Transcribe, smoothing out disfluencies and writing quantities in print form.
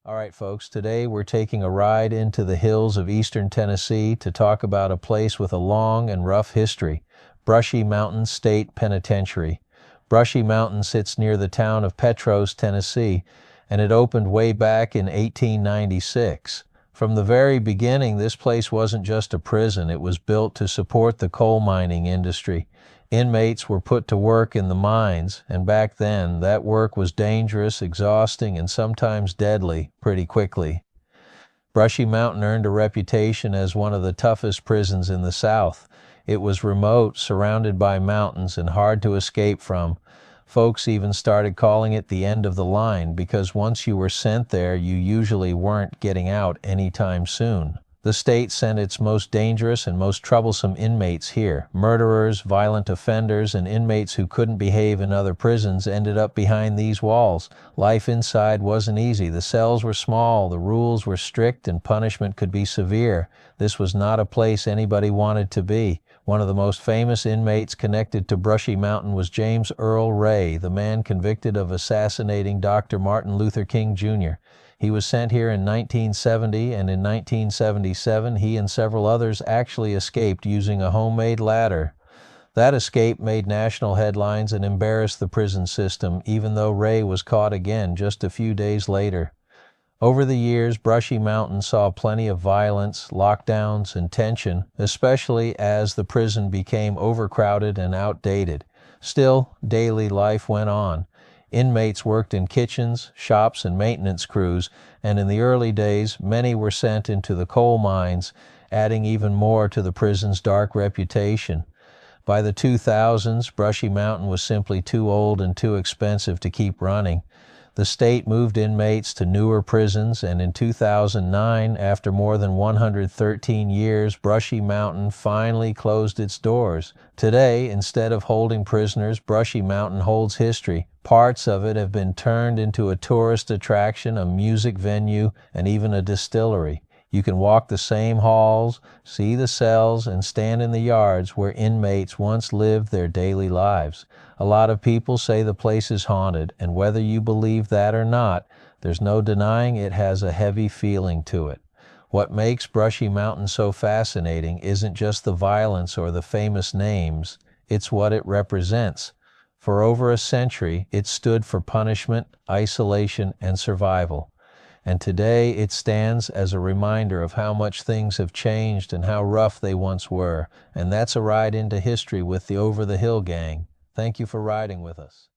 All right, folks, today we're taking a ride into the hills of eastern Tennessee to talk about a place with a long and rough history, Brushy Mountain State Penitentiary. Brushy Mountain sits near the town of Petros, Tennessee, and it opened way back in 1896. From the very beginning, this place wasn't just a prison, it was built to support the coal mining industry. Inmates were put to work in the mines, and back then, that work was dangerous, exhausting, and sometimes deadly pretty quickly. Brushy Mountain earned a reputation as one of the toughest prisons in the South. It was remote, surrounded by mountains, and hard to escape from. Folks even started calling it the end of the line because once you were sent there, you usually weren't getting out anytime soon. The state sent its most dangerous and most troublesome inmates here. Murderers, violent offenders, and inmates who couldn't behave in other prisons ended up behind these walls. Life inside wasn't easy. The cells were small, the rules were strict, and punishment could be severe. This was not a place anybody wanted to be. One of the most famous inmates connected to Brushy Mountain was James Earl Ray, the man convicted of assassinating Dr. Martin Luther King, Jr. He was sent here in 1970, and in 1977 he and several others actually escaped using a homemade ladder. That escape made national headlines and embarrassed the prison system, even though Ray was caught again just a few days later. Over the years, Brushy Mountain saw plenty of violence, lockdowns, and tension, especially as the prison became overcrowded and outdated. Still, daily life went on. Inmates worked in kitchens, shops, and maintenance crews, and in the early days, many were sent into the coal mines, adding even more to the prison's dark reputation. By the 2000s, Brushy Mountain was simply too old and too expensive to keep running. The state moved inmates to newer prisons, and in 2009, after more than 113 years, Brushy Mountain finally closed its doors. Today, instead of holding prisoners, Brushy Mountain holds history. Parts of it have been turned into a tourist attraction, a music venue, and even a distillery. You can walk the same halls, see the cells, and stand in the yards where inmates once lived their daily lives. A lot of people say the place is haunted, and whether you believe that or not, there's no denying it has a heavy feeling to it. What makes Brushy Mountain so fascinating isn't just the violence or the famous names, it's what it represents. For over a century, it stood for punishment, isolation, and survival. And today it stands as a reminder of how much things have changed and how rough they once were. And that's a ride into history with the Over the Hill gang. Thank you for riding with us.